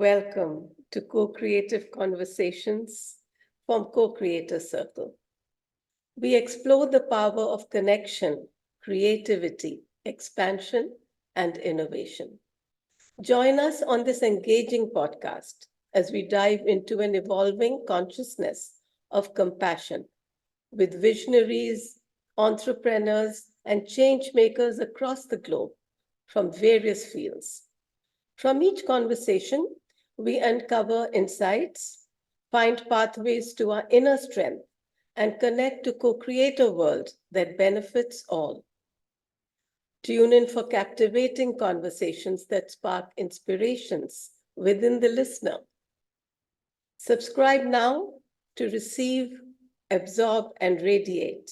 Welcome to Co-Creative Conversations from Co-Creator Circle. We explore the power of connection, creativity, expansion, and innovation. Join us on this engaging podcast as we dive into an evolving consciousness of compassion with visionaries, entrepreneurs, and change makers across the globe from various fields. From each conversation, we uncover insights, find pathways to our inner strength, and connect to co-create a world that benefits all. Tune in for captivating conversations that spark inspirations within the listener. Subscribe now to receive, absorb, and radiate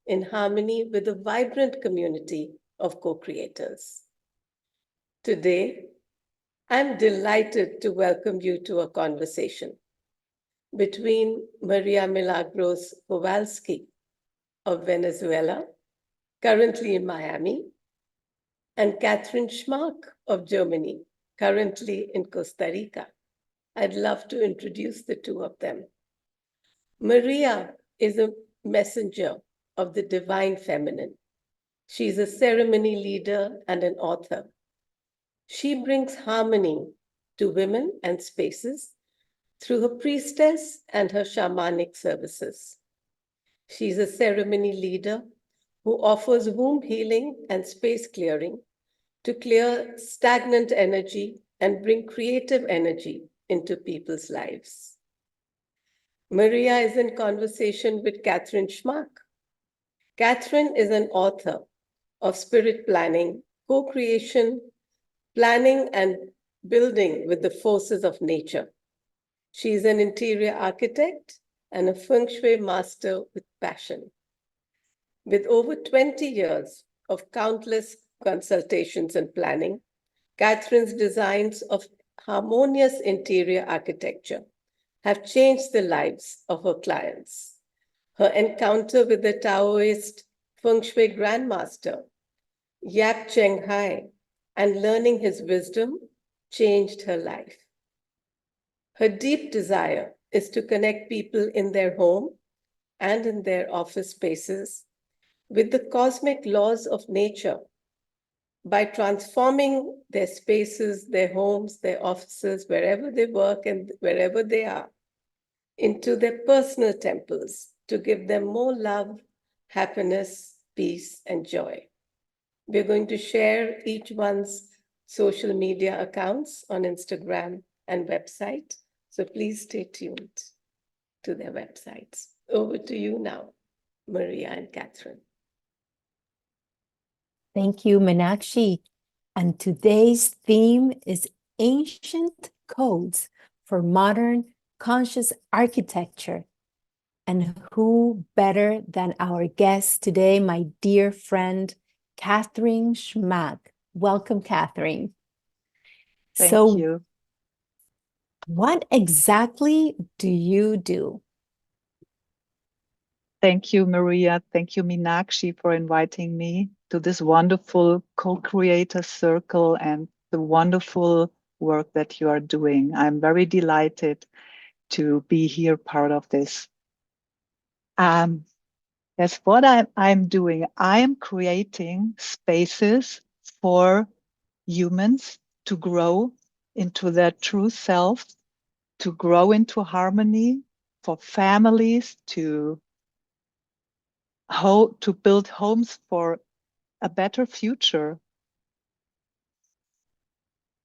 in harmony with a vibrant community of co-creators. Today, I'm delighted to welcome you to a conversation between Maria Milagros Kowalski of Venezuela, currently in Miami, and Kathrin Schmack of Germany, currently in Costa Rica. I'd love to introduce the two of them. Maria is a messenger of the divine feminine. She's a ceremony leader and an author. She brings harmony to women and spaces through her priestess and her shamanic services. She's a ceremony leader who offers womb healing and space clearing to clear stagnant energy and bring creative energy into people's lives. Maria is in conversation with Kathrin Schmack. Kathrin is an author of SpiritPlanning, co-creation, planning and building with the forces of nature. She is an interior architect and a Feng Shui master with passion. With over 20 years of countless consultations and planning, Kathrin's designs of harmonious interior architecture have changed the lives of her clients. Her encounter with the Taoist Feng Shui grandmaster, Yap Cheng Hai, and learning his wisdom changed her life. Her deep desire is to connect people in their home and in their office spaces with the cosmic laws of nature by transforming their spaces, their homes, their offices, wherever they work and wherever they are, into their personal temples to give them more love, happiness, peace, and joy. We're going to share each one's social media accounts on Instagram and website. So please stay tuned to their websites. Over to you now, Maria and Kathrin. Thank you, Meenakshi. And today's theme is ancient codes for modern conscious architecture. And who better than our guest today, my dear friend, Kathrin Schmack. Welcome, Kathrin. Thank you. What exactly do you do? Thank you, Maria. Thank you, Meenakshi, for inviting me to this wonderful co-creator circle and the wonderful work that you are doing. I'm very delighted to be here, part of this. That's what I'm doing. I am creating spaces for humans to grow into their true self, to grow into harmony, for families to build homes for a better future.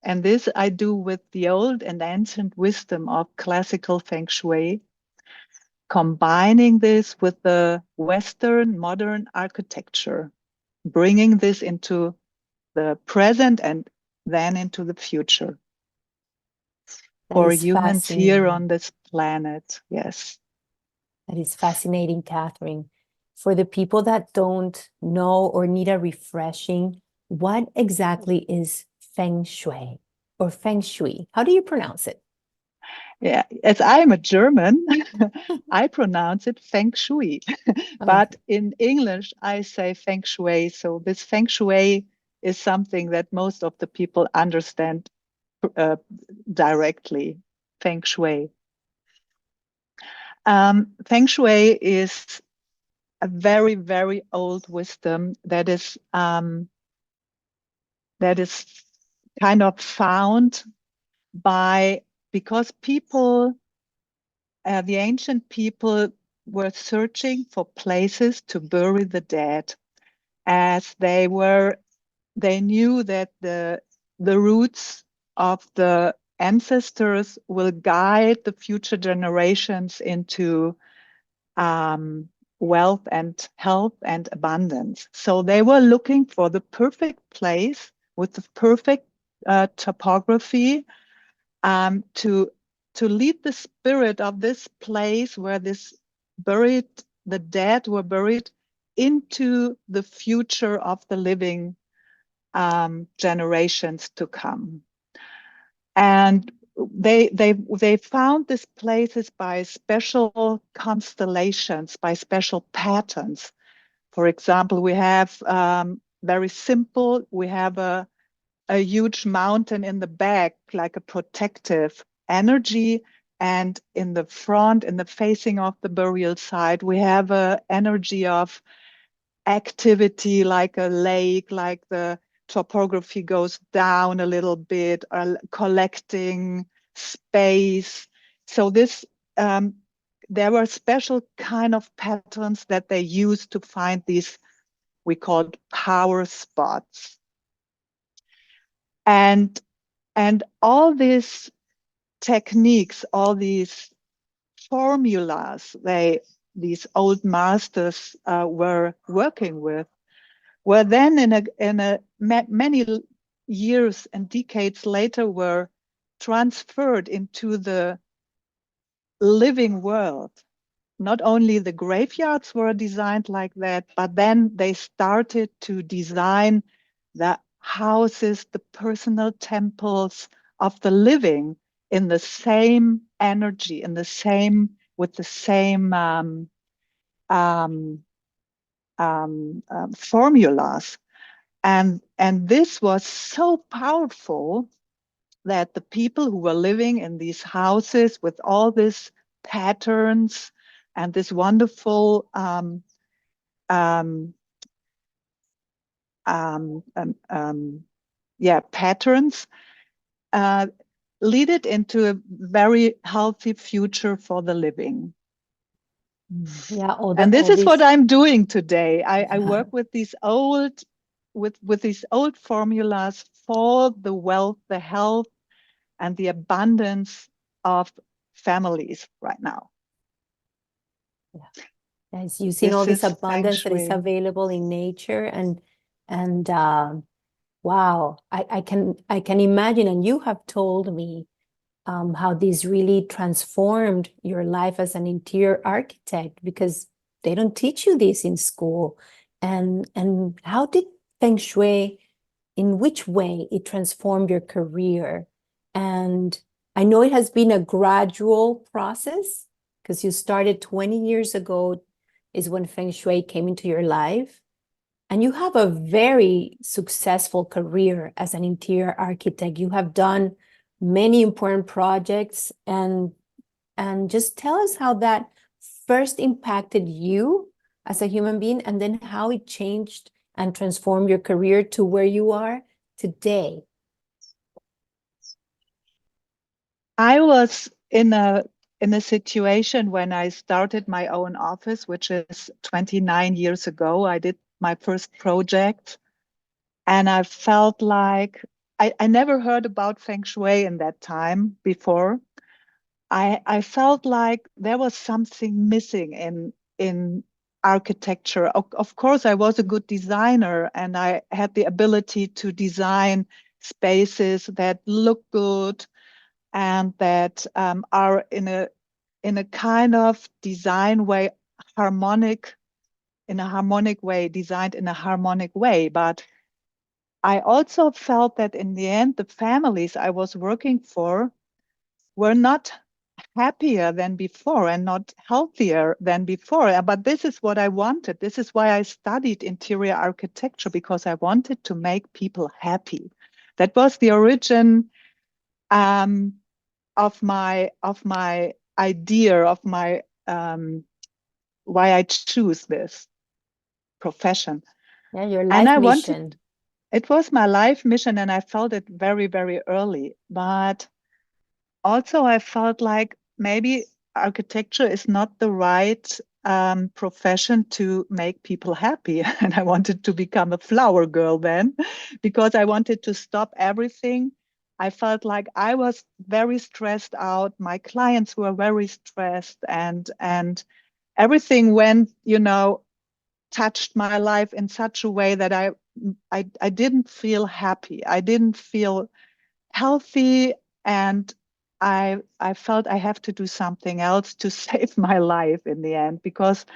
And this I do with the old and ancient wisdom of classical Feng Shui, combining this with the Western modern architecture, bringing this into the present and then into the future for humans here on this planet. Yes. That is fascinating, Kathrin. For the people that don't know or need a refreshing, what exactly is Feng Shui or Feng Shui? How do you pronounce it? Yeah, as I'm a German, I pronounce it Feng Shui. But in English, I say Feng Shui. So this Feng Shui is something that most of the people understand directly, Feng Shui. Feng Shui is a very, very old wisdom that is kind of found because people, the ancient people, were searching for places to bury the dead, as they knew that the roots of the ancestors will guide the future generations into wealth and health and abundance. So they were looking for the perfect place with the perfect topography to lead the spirit of this place where the dead were buried into the future of the living generations to come. And they found these places by special constellations, by special patterns. For example, we have very simple, we have a huge mountain in the back, like a protective energy. And in the front, in the facing of the burial site, we have an energy of activity, like a lake, like the topography goes down a little bit, collecting space. So this, there were special kind of patterns that they used to find these, we called power spots. And all these techniques, all these formulas these old masters were working with, were then in many years and decades later were transferred into the living world. Not only the graveyards were designed like that, but then they started to design the houses, the personal temples of the living in the same energy, with the same formulas. And this was so powerful that the people who were living in these houses with all these patterns and this wonderful patterns lead it into a very healthy future for the living. Yeah, and this is what I'm doing today. I work with these old formulas for the wealth, the health, and the abundance of families right now. Yeah, it's using all this abundance that is available in nature, and wow, I can imagine, and you have told me how this really transformed your life as an interior architect, because they don't teach you this in school. And how did Feng Shui, in which way it transformed your career? And I know it has been a gradual process, because you started 20 years ago is when Feng Shui came into your life. And you have a very successful career as an interior architect. You have done many important projects, and just tell us how that first impacted you as a human being, and then how it changed and transformed your career to where you are today. I was in a situation when I started my own office, which is 29 years ago. I did my first project, and I felt like I never heard about Feng Shui in that time before. I felt like there was something missing in architecture. Of course, I was a good designer, and I had the ability to design spaces that look good and that are in a kind of design way, in a harmonic way, designed in a harmonic way. But I also felt that in the end, the families I was working for were not happier than before and not healthier than before. But this is what I wanted. This is why I studied interior architecture, because I wanted to make people happy. That was the origin of my idea of my why I choose this profession. Yeah, your And life I wanted, mission. it was my life mission, and I felt it very, very early. But also I felt like maybe architecture is not the right profession to make people happy. And I wanted to become a flower girl then, because I wanted to stop everything. I felt like I was very stressed out. My clients were very stressed, and everything went, touched my life in such a way that I didn't feel happy. I didn't feel healthy, and I felt I have to do something else to save my life in the end, because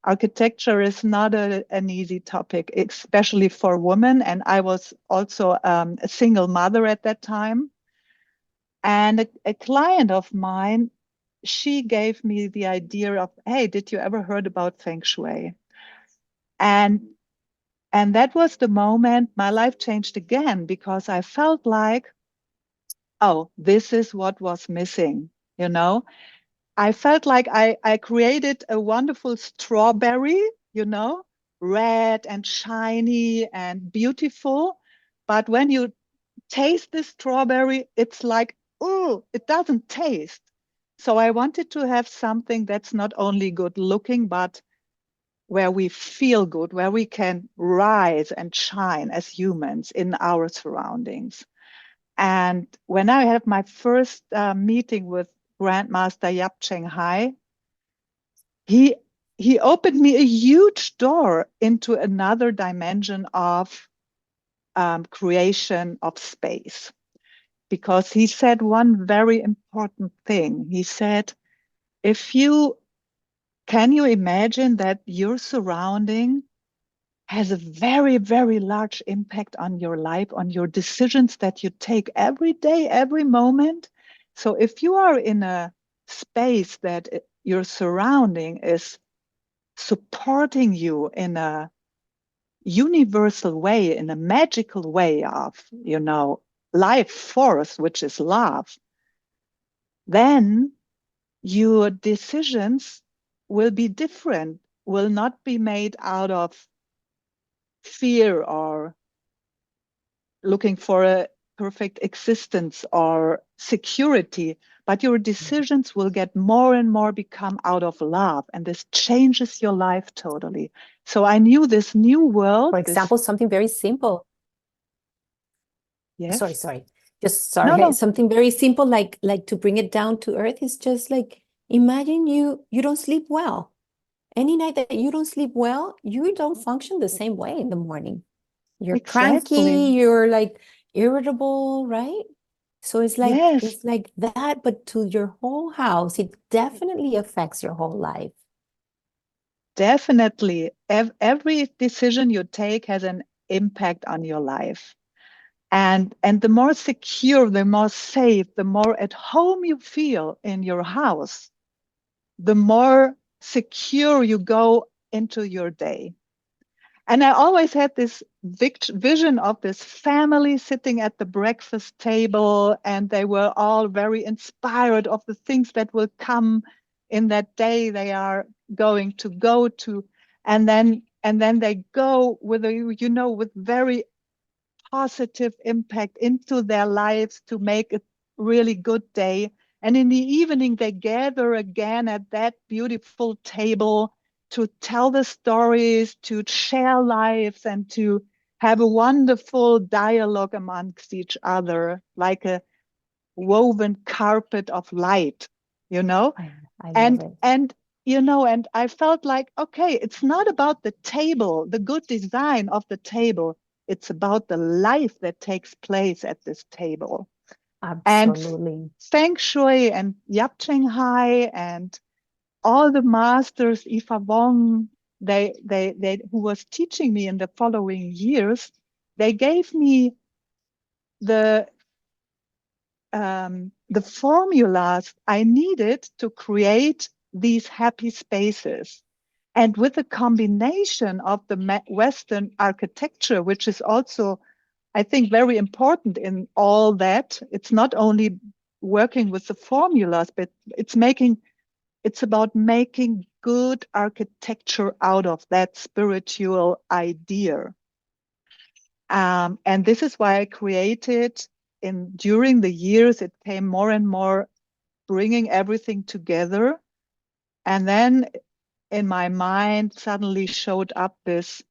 architecture is not an easy topic, especially for women. And I was also a single mother at that time. And a client of mine, she gave me the idea of, hey, did you ever heard about Feng Shui? And that was the moment my life changed again, because I felt like, oh, this is what was missing, I felt like I created a wonderful strawberry, red and shiny and beautiful. But when you taste the strawberry, it's like, oh, it doesn't taste. So I wanted to have something that's not only good looking, but where we feel good, where we can rise and shine as humans in our surroundings. And when I had my first meeting with Grandmaster Yap Cheng Hai, he opened me a huge door into another dimension of creation of space, because he said one very important thing. He said, can you imagine that your surrounding has a very, very large impact on your life, on your decisions that you take every day, every moment. So if you are in a space that your surrounding is supporting you in a universal way, in a magical way of, life force, which is love, then your decisions will be different, will not be made out of fear or looking for a perfect existence or security, but your decisions will get more and more become out of love, and this changes your life totally. So I knew this new world. For example, something very simple. Yes. Sorry. Just No, sorry. no. Something very simple, like to bring it down to earth, is just like, imagine you don't sleep well. Any night that you don't sleep well, you don't function the same way in the morning. You're cranky, Exactly. you're like irritable, right? So it's Yes, like that, but to your whole house, it definitely affects your whole life. definitely. Every decision you take has an impact on your life. And the more secure, the more safe, the more at home you feel in your house, the more secure you go into your day. And I always had this vision of this family sitting at the breakfast table, and they were all very inspired of the things that will come in that day they are going to go to. And then they go with with very positive impact into their lives to make a really good day. And in the evening, they gather again at that beautiful table to tell the stories, to share lives, and to have a wonderful dialogue amongst each other, like a woven carpet of light, you know? I love And it. and I felt like, okay, it's not about the table, the good design of the table. It's about the life that takes place at this table. And Absolutely. Feng Shui and Yap Cheng Hai and all the masters, Ifa Wong, they who was teaching me in the following years, they gave me the formulas I needed to create these happy spaces. And with a combination of the Western architecture, which is also I think, very important in all that. It's not only working with the formulas, but it's about making good architecture out of that spiritual idea. And this is why I created, during the years, it came more and more, bringing everything together. And then in my mind suddenly showed up this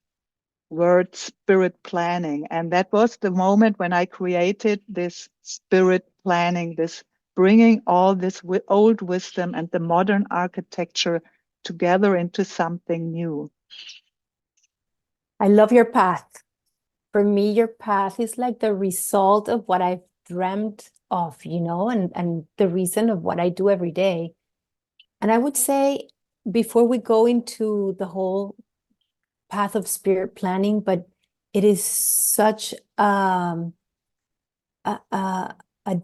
word spirit planning. And that was the moment when I created this spirit planning, this bringing all this old wisdom and the modern architecture together into something new. I love your path. For me, your path is like the result of what I've dreamt of, and the reason of what I do every day. And I would say, before we go into the whole path of spirit planning, but it is such a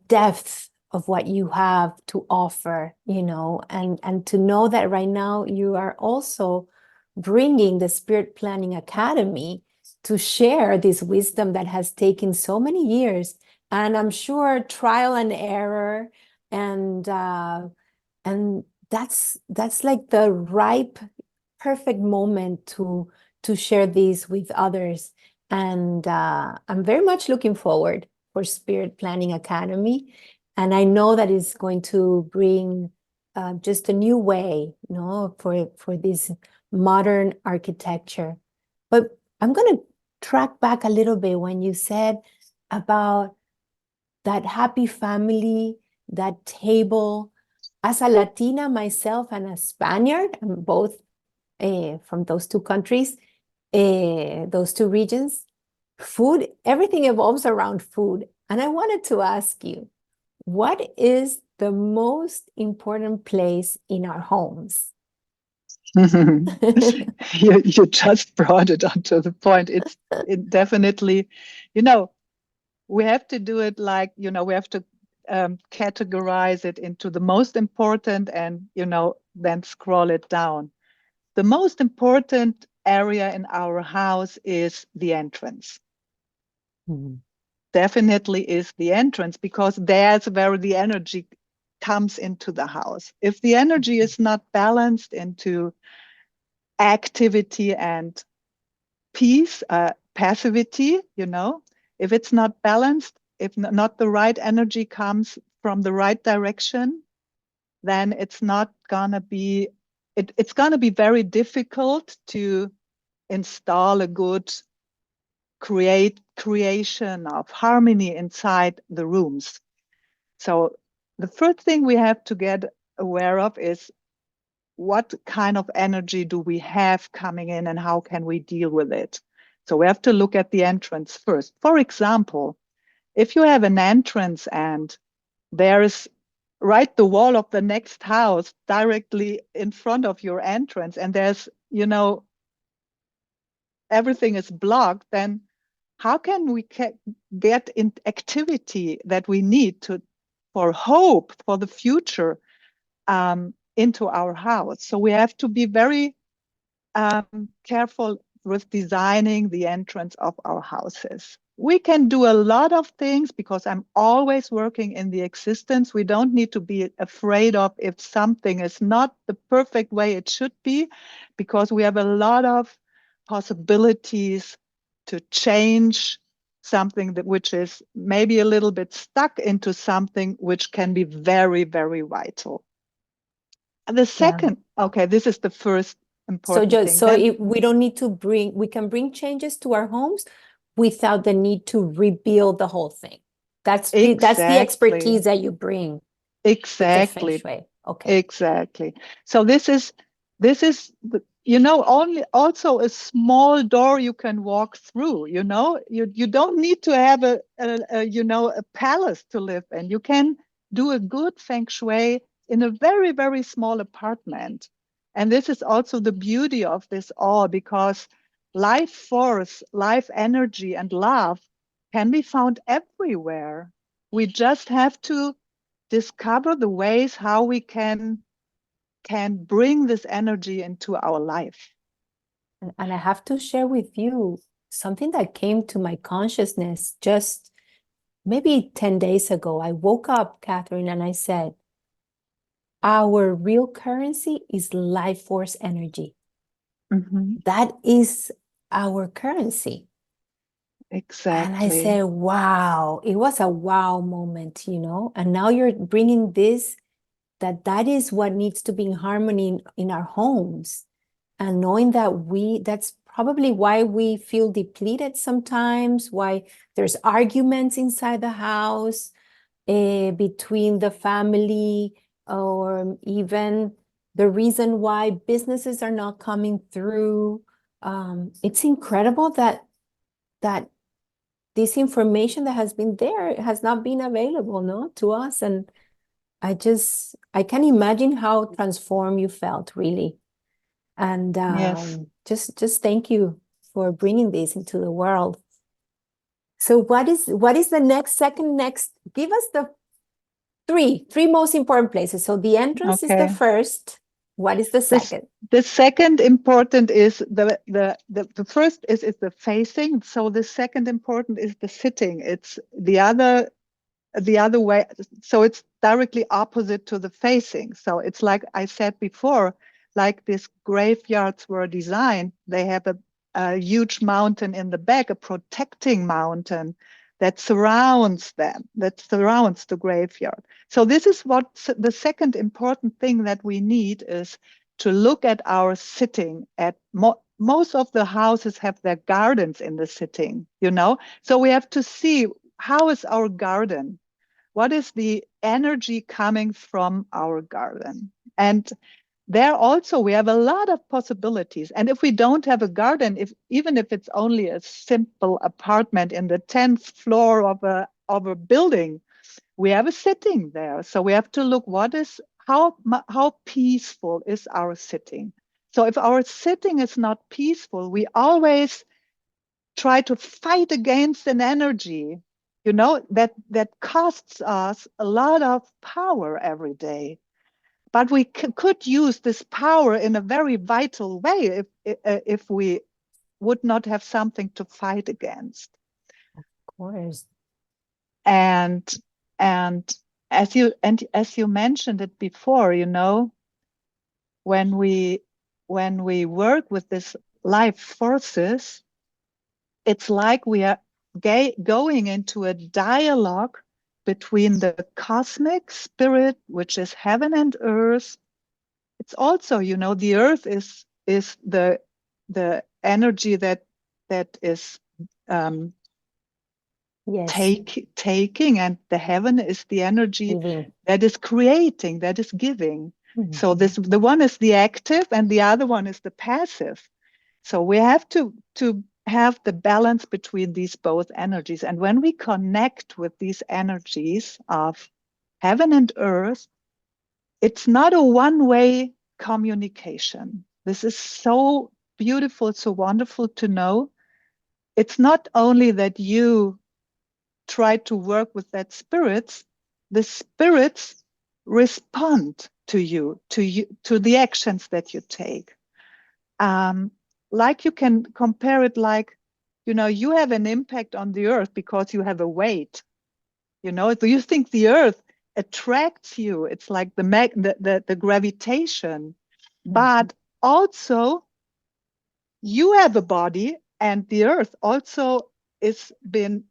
depth of what you have to offer, and to know that right now you are also bringing the Spirit Planning Academy to share this wisdom that has taken so many years, and I'm sure trial and error, and that's like the ripe, perfect moment to share these with others. And I'm very much looking forward for Spirit Planning Academy, and I know that it's going to bring just a new way, for this modern architecture. But I'm going to track back a little bit when you said about that happy family, that table. As a Latina myself and a Spaniard, I'm both from those two countries, those two regions, food, everything evolves around food. And I wanted to ask you, what is the most important place in our homes? You just brought it onto the point. It definitely, we have to do it like, we have to categorize it into the most important and, then scroll it down. The most important area in our house is the entrance. Mhm. Definitely is the entrance, because that's where the energy comes into the house. If the energy is not balanced into activity and peace, passivity, if it's not balanced, if not the right energy comes from the right direction, then it's not gonna be, it's gonna be very difficult to install a good creation of harmony inside the rooms. So the first thing we have to get aware of is, what kind of energy do we have coming in and how can we deal with it? So we have to look at the entrance first. For example, if you have an entrance and there is right the wall of the next house directly in front of your entrance, and there's, everything is blocked, then how can we get in activity that we need for hope for the future into our house? So we have to be very careful with designing the entrance of our houses. We can do a lot of things because I'm always working in the existence. We don't need to be afraid of if something is not the perfect way it should be, because we have a lot of possibilities to change something which is maybe a little bit stuck into something which can be very, very vital. And the second, okay, this is the first important thing. We don't need to we can bring changes to our homes without the need to rebuild the whole thing. That's the expertise that you bring. Exactly. With the Feng Shui. Okay. Exactly. So this is only also a small door you can walk through. You don't need to have a palace to live in. You can do a good Feng Shui in a very, very small apartment. And this is also the beauty of this all, because life force, life energy, and love can be found everywhere. We just have to discover the ways how we can bring this energy into our life. And I have to share with you, something that came to my consciousness just maybe 10 days ago. I woke up, Kathrin, and I said, our real currency is life force energy. Mhm. That is our currency. And I Exactly. said, wow, it was a wow moment, you know, and now you're bringing this, that is what needs to be in harmony in our homes, and knowing that that's probably why we feel depleted sometimes, why there's arguments inside the house, between the family, or even the reason why businesses are not coming through. It's incredible that this information that has been there has not been available, no, to us. And I can imagine how transformed you felt, really. And Yes. just thank you for bringing this into the world. So what is the next? Give us the three most important places. So the entrance is the Okay. first. What is the second? The second important is the first is the facing. So the second important is the sitting. It's the other way. So it's directly opposite to the facing. So it's like I said before, like these graveyards were designed, they have a huge mountain in the back, a protecting mountain that surrounds them, that surrounds the graveyard. So this is what the second important thing that we need is to look at our sitting. At most of the houses have their gardens in the sitting, you know, so we have to see how is our garden. What is the energy coming from our garden? And there also we have a lot of possibilities. And if we don't have a garden, even if it's only a simple apartment in the 10th floor of a building, we have a sitting there. So we have to look how peaceful is our sitting. So if our sitting is not peaceful, we always try to fight against an energy, you know, that costs us a lot of power every day. But we could use this power in a very vital way if we would not have something to fight against. Of course. And as you mentioned it before, you know, when we work with this life forces, it's like we are going into a dialogue between the cosmic spirit, which is heaven and earth. It's also, you know, the earth is the energy that is Yes. taking, and the heaven is the energy Giving. that is creating, that is giving. Mhm. So the one is the active and the other one is the passive. So we have to have the balance between these both energies. And when we connect with these energies of heaven and earth, it's not a one-way communication. This is so beautiful, so wonderful to know. It's not only that you try to work with that spirits, the spirits respond to you, to the actions that you take. Like you can compare it like, you know, you have an impact on the earth because you have a weight. You know, do you think the earth attracts you? It's like the gravitation. But also you have a body and the earth also is been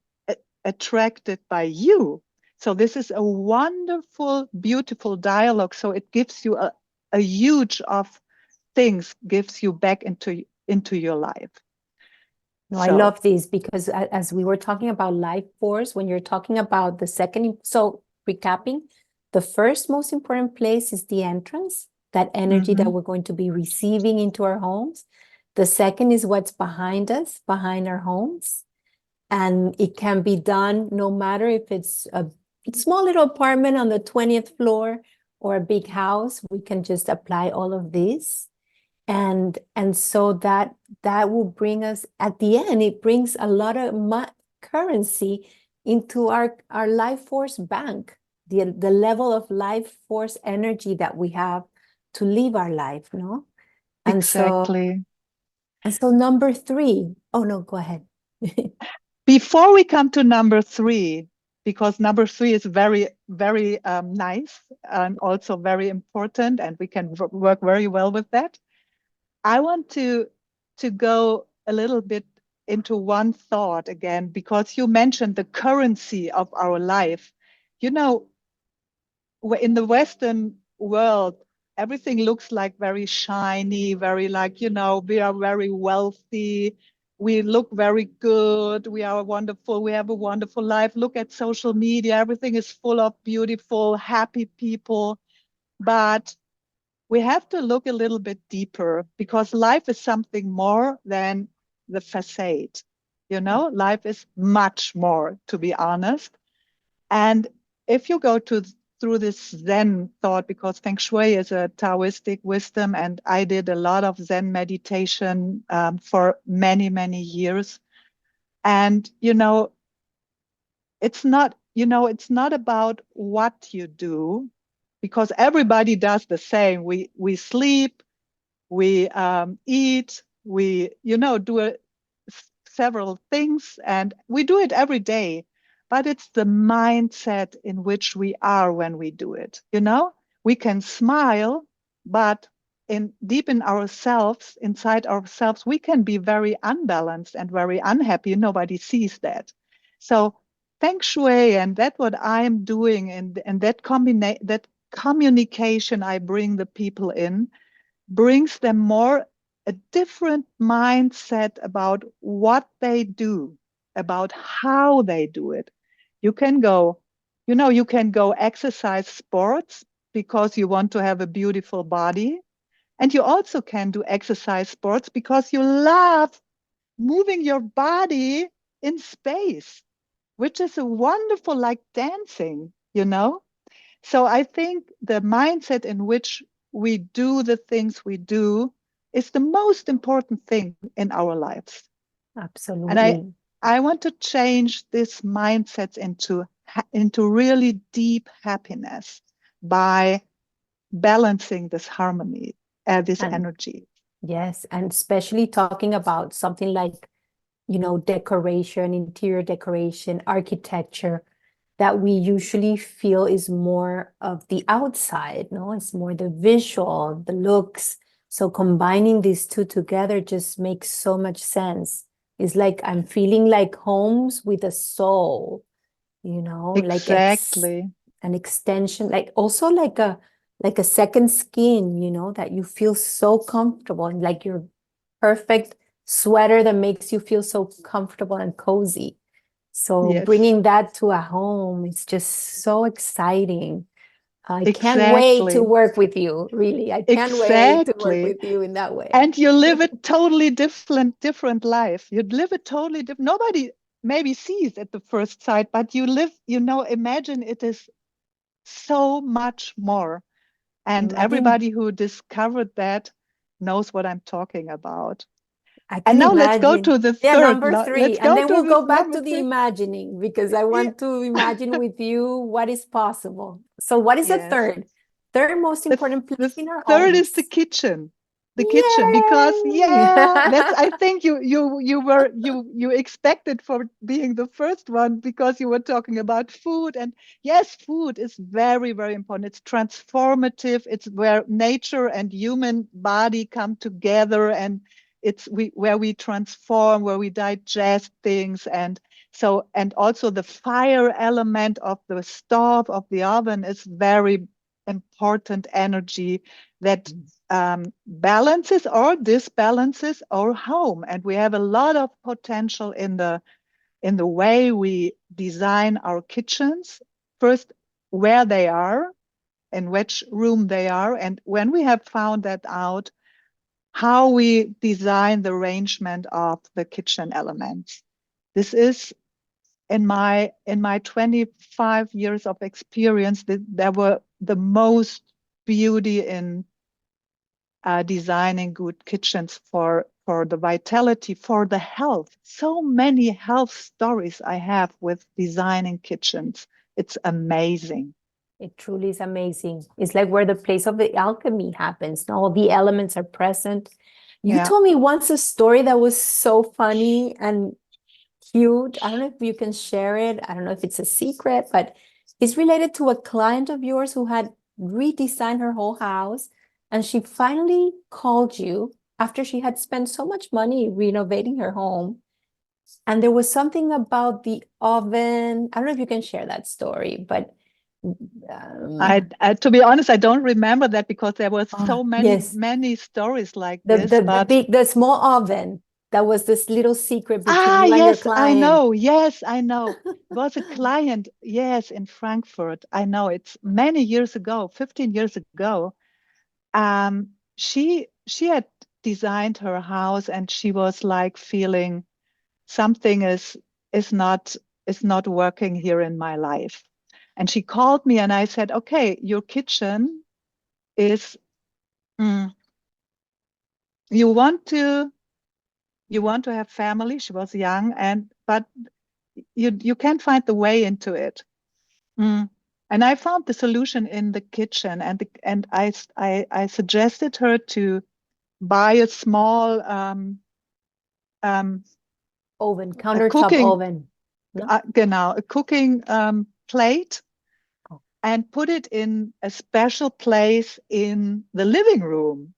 attracted by you. So this is a wonderful, beautiful dialogue. So it gives you a huge of things, gives you back into your life. No, I love this because as we were talking about life force, when you're talking about the second, so recapping, the first most important place is the entrance, that energy that we're going to be receiving into our homes. The second is what's behind us, behind our homes. And it can be done no matter if it's a small little apartment on the 20th floor or a big house. We can just apply all of this. And so that will bring us, at the end, it brings a lot of currency into our life force bank, the level of life force energy that we have to live our life, no? And exactly. so number 3, oh no, go ahead. Before we come to number 3, because number 3 is very, very nice and also very important, and we can work very well with that. I want to go a little bit into one thought again, because you mentioned the currency of our life. You know, in the Western world, everything looks like very shiny, very like, you know, we are very wealthy. We look very good. We are wonderful. We have a wonderful life. Look at social media. Everything is full of beautiful, happy people. But we have to look a little bit deeper, because life is something more than the facade. You know, life is much more, to be honest. And if you go through this Zen thought, because Feng Shui is a Taoistic wisdom, and I did a lot of Zen meditation for many, many years. And, you know, it's not about what you do, because everybody does the same. We sleep, we eat, we, you know, do several things, and we do it every day. But it's the mindset in which we are when we do it. You know, we can smile, but deep in ourselves, inside ourselves, we can be very unbalanced and very unhappy. Nobody sees that. So Feng Shui, and that's what I'm doing, and that communication I bring the people in, brings them more a different mindset about what they do, about how they do it. You can go, you know, you can go exercise sports because you want to have a beautiful body. And you also can do exercise sports because you love moving your body in space, which is a wonderful, like dancing, you know? So I think the mindset in which we do the things we do is the most important thing in our lives. And Absolutely. I want to change this mindset into really deep happiness by balancing this harmony, this And energy. yes, and especially talking about something like, you know, decoration, interior decoration, architecture, that we usually feel is more of the outside, no? It's more the visual, the looks. So combining these two together just makes so much sense. It's like I'm feeling like homes with a soul, you know, like Exactly. an extension, like also like a second skin, you know, that you feel so comfortable, and like your perfect sweater that makes you feel so comfortable and cozy. So Yes, bringing that to a home, it's just so exciting. I can't wait to exactly. work with you, really. I can't wait to work Exactly. with you in that way. And you live a totally different life. You live a totally different, nobody maybe sees at the first sight, but you live, you know, imagine it is so much more. And Imagine, everybody who discovered that knows what I'm talking about. I And can now let's go imagine. to the Yeah, third. number three. Let's And go then to we'll the go back number to the 3. imagining, because I Yeah. want to imagine with you what is possible. So what is the Yes. third? Third most important place The in our third is the homes. kitchen. The kitchen, because Yay! yeah, that's, I think you expected for being the first one, because you were talking about food. And yes, food is very, very important. It's transformative. It's where nature and human body come together, and it's where we transform, where we digest things. And so, and also the fire element of the stove, of the oven, is very important energy that balances or disbalances our home. And we have a lot of potential in the way we design our kitchens. First, where they are, in which room they are, and when we have found that out, how we design the arrangement of the kitchen elements. This is in my 25 years of experience, there were the most beauty in designing good kitchens for the vitality, for the health. So many health stories I have with designing kitchens. It's amazing. It truly is amazing. It's like where the place of the alchemy happens. All the elements are present. You Yeah. told me once a story that was so funny, and cute. I don't know if you can share it. I don't know if it's a secret, but it's related to a client of yours who had redesigned her whole house. And she finally called you after she had spent so much money renovating her home. And there was something about the oven. I don't know if you can share that story, but to be honest, I don't remember that because there were so yes, many stories like this. the small oven that was this little secret between you and your Yes, client. I know. Yes, I know. It was a client, yes, in Frankfurt. I know. It's many years ago, 15 years ago. She had designed her house, and she was like feeling something is not working here in my life. And she called me, and I said, okay, your kitchen is you want to have family. She was young, but you can't find the way into it. And I found the solution in the kitchen, and I suggested her to buy a small oven, countertop oven. No? A cooking plate, and put it in a special place in the living room.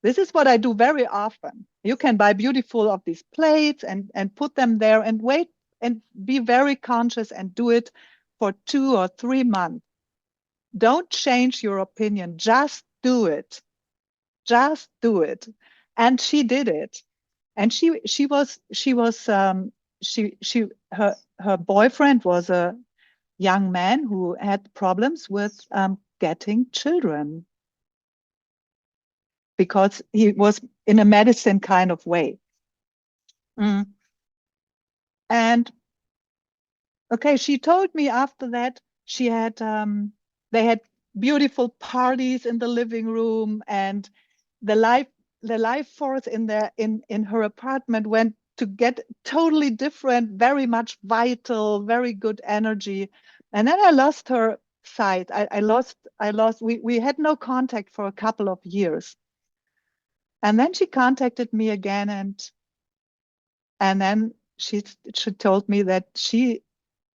This is what I do very often. You can buy beautiful of these plates and put them there and wait and be very conscious and do it for 2 or 3 months. Don't change your opinion. Just do it. Just do it. And she did it. And her boyfriend was a young man who had problems with getting children, because he was in a medicine kind of way. And okay, she told me after that she had they had beautiful parties in the living room, and the life force in her apartment went to get totally different, very much vital, very good energy. And then I lost her sight. We had no contact for a couple of years. And then she contacted me again, and then she told me that she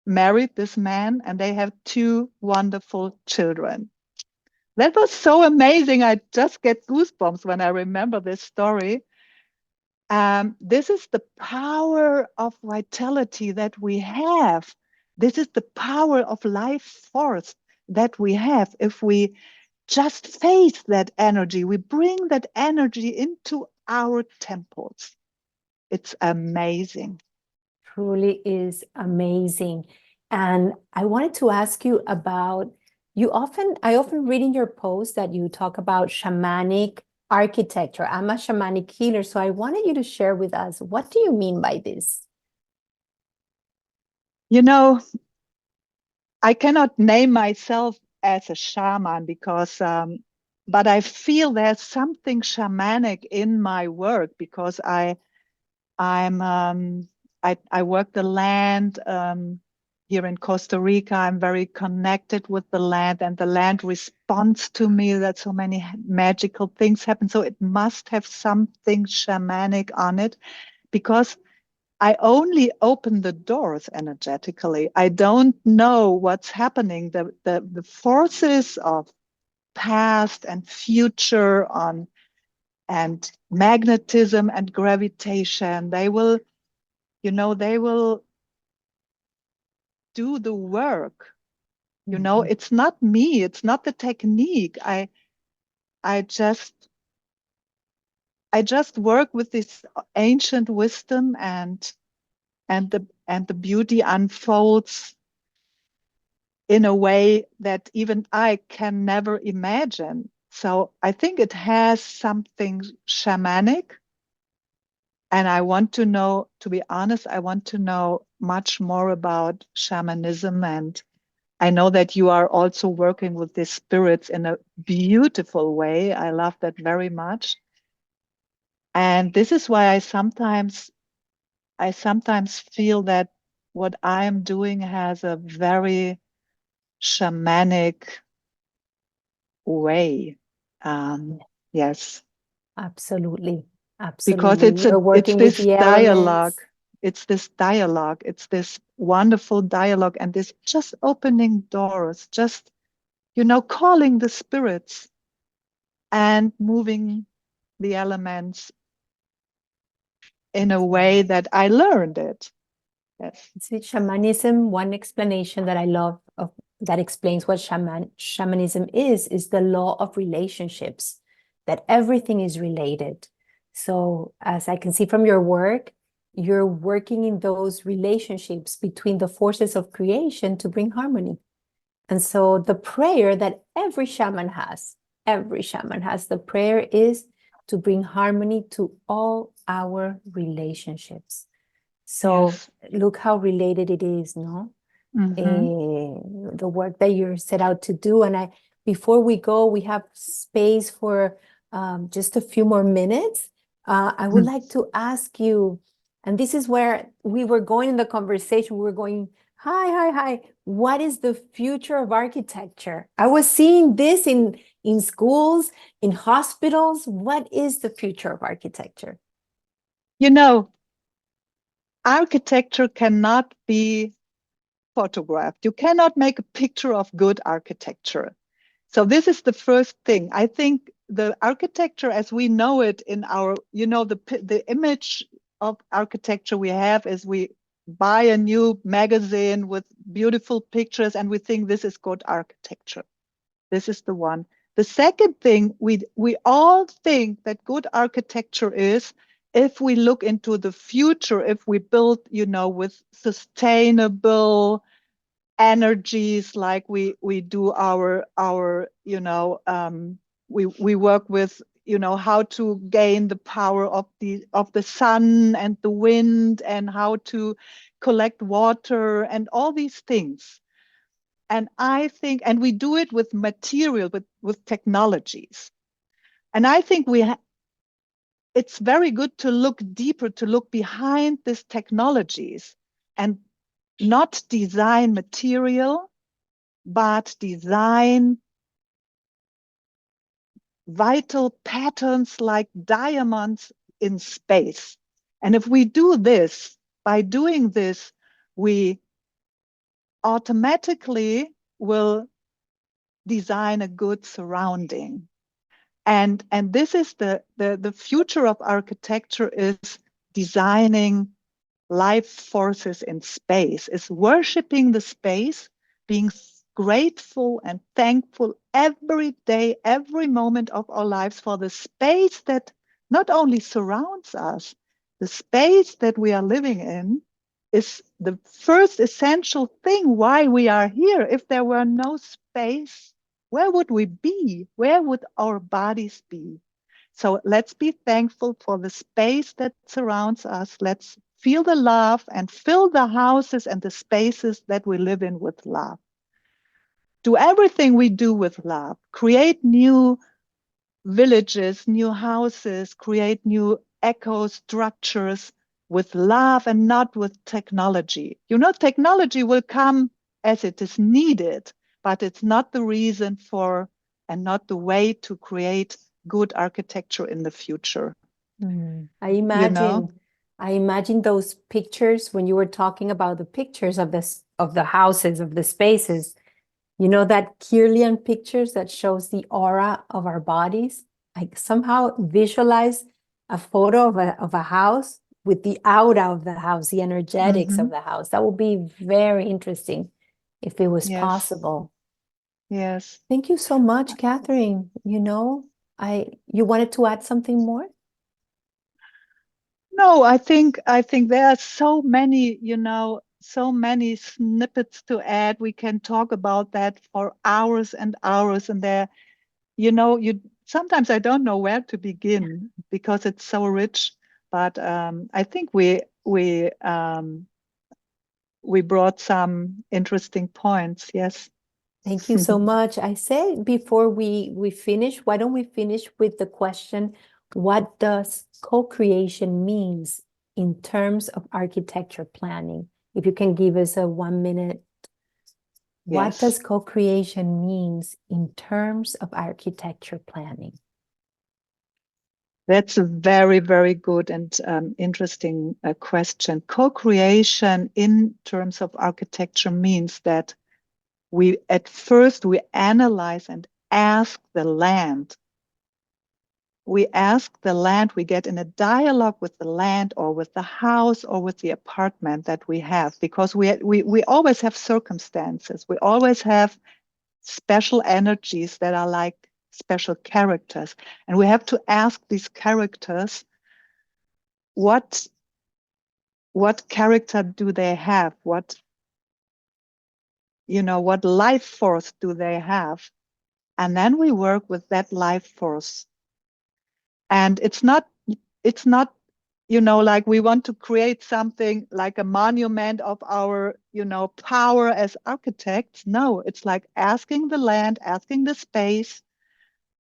married this man and they have 2 wonderful children. That was so amazing. I just get goosebumps when I remember this story. This is the power of vitality that we have. This is the power of life force that we have. If we just face that energy, we bring that energy into our temples. It's amazing. Truly is amazing. And I wanted to ask you about, I often read in your posts that you talk about shamanic architecture. I'm a shamanic healer, so I wanted you to share with us, what do you mean by this? You know, I cannot name myself as a shaman because, but I feel there's something shamanic in my work, because I work the land here in Costa Rica. I'm very connected with the land, and the land responds to me. That so many magical things happen. So it must have something shamanic on it, because I only open the doors energetically. I don't know what's happening. The forces of past and future and magnetism and gravitation, they will do the work. It's not me, it's not the technique. I just work with this ancient wisdom, and the beauty unfolds in a way that even I can never imagine. So I think it has something shamanic. And I want to know, to be honest, I want to know much more about shamanism. And I know that you are also working with these spirits in a beautiful way. I love that very much. And this is why I sometimes feel that what I am doing has a very shamanic way. Yes. Absolutely. Because Absolutely. You're working with this the dialogue. elements. It's this dialogue. It's this wonderful dialogue, and this just opening doors, just, calling the spirits and moving the elements in a way that I learned it. Yes. See, shamanism, one explanation that I love of that explains what shamanism is the law of relationships, that everything is related. So as I can see from your work, you're working in those relationships between the forces of creation to bring harmony. And so the prayer that every shaman has, the prayer is to bring harmony to all our relationships. So Yes. look how related it is, no? Mm-hmm. The work that you're set out to do. And before we go, we have space for just a few more minutes. I would like to ask you, and this is where we were going in the conversation, we were going, hi. What is the future of architecture? I was seeing this in schools, in hospitals. What is the future of architecture? Architecture cannot be photographed. You cannot make a picture of good architecture. So this is the first thing. I think the architecture as we know it in our, the image of architecture we have is we buy a new magazine with beautiful pictures and we think this is good architecture. This is the one. The second thing, we all think that good architecture is if we look into the future, if we build, with sustainable energies, like we do our we work with, how to gain the power of the sun and the wind and how to collect water and all these things. And I think, and we do it with material, with technologies. And I think it's very good to look deeper, to look behind these technologies and not design material, but design vital patterns like diamonds in space. And if we do this, by doing this, we automatically will design a good surrounding. And this is the future of architecture, is designing life forces in space, is worshiping the space, being grateful and thankful every day, every moment of our lives for the space that not only surrounds us, the space that we are living in is the first essential thing why we are here. If there were no space, where would we be? Where would our bodies be? So let's be thankful for the space that surrounds us. Let's feel the love and fill the houses and the spaces that we live in with love. Do everything we do with love. Create new villages, new houses, create new eco structures with love and not with technology. Technology will come as it is needed, but it's not the reason for and not the way to create good architecture in the future. I imagine those pictures when you were talking about the pictures of the houses, of the spaces. That Kirlian pictures that shows the aura of our bodies. I somehow visualize a photo of a house with the aura of the house, the energetics of the house. That would be very interesting if it was possible. Yes. Thank you so much, Kathrin. You wanted to add something more? No, I think there are so many, so many snippets to add. We can talk about that for hours and hours. And sometimes I don't know where to begin because it's so rich. But I think we brought some interesting points. Yes. Thank you so much. I say before we finish, why don't we finish with the question, what does co-creation means in terms of architecture planning? If you can give us a 1 minute. What does co-creation means in terms of architecture planning? That's a very, very good and interesting question. Co-creation in terms of architecture means that at first we analyze and ask the land. We ask the land, we get in a dialogue with the land or with the house or with the apartment that we have, because we always have circumstances. We always have special energies that are like special characters. And we have to ask these characters, what character do they have? What life force do they have? And then we work with that life force. And it's not, like we want to create something like a monument of our, power as architects. No, it's like asking the land, asking the space,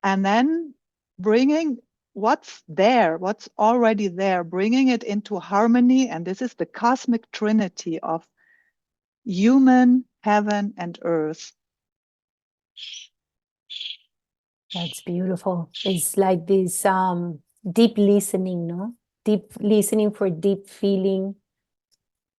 and then bringing what's there, what's already there, bringing it into harmony. And this is the cosmic trinity of human, heaven, and earth. That's beautiful. It's like this deep listening, no? Deep listening for deep feeling,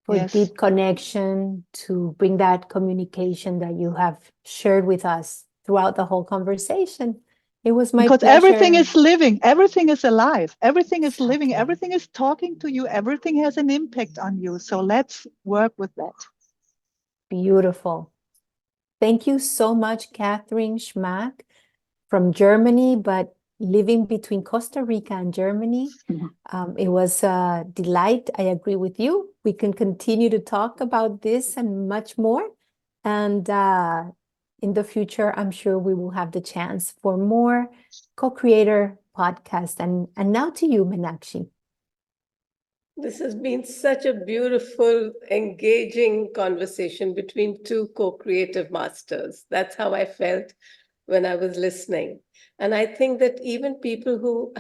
for Yes. deep connection, to bring that communication that you have shared with us throughout the whole conversation. It was my because pleasure. everything is living, everything is alive, everything is living, Exactly. everything is talking to you, everything has an impact on you. So let's work with that. Beautiful. Thank you so much, Kathrin Schmack, from Germany, but living between Costa Rica and Germany. It was a delight. I agree with you. We can continue to talk about this and much more. And in the future, I'm sure we will have the chance for more co-creator podcast. And now to you, Meenakshi. This has been such a beautiful, engaging conversation between two co-creative masters. That's how I felt when I was listening. And I think that even people who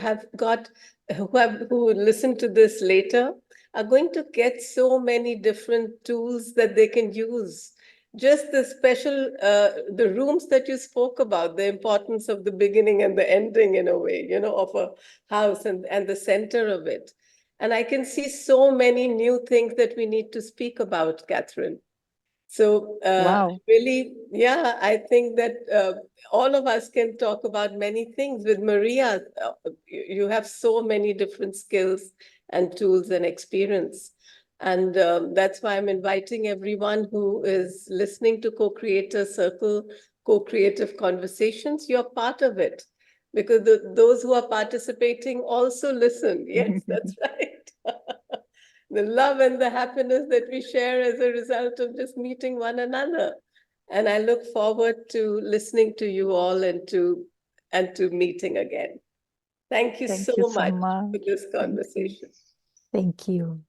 listen to this later are going to get so many different tools that they can use. Just the special, the rooms that you spoke about, the importance of the beginning and the ending in a way, of a house and the center of it. And I can see so many new things that we need to speak about, Kathrin. So Wow. really, yeah, I think that all of us can talk about many things. With Maria, you have so many different skills and tools and experience. And that's why I'm inviting everyone who is listening to Co-Creator Circle, Co-Creative Conversations, you're part of it. Because those who are participating also listen. Yes, that's right. The love and the happiness that we share as a result of just meeting one another. And I look forward to listening to you all and to meeting again. Thank you Thank so you so much much for this conversation. Thank you.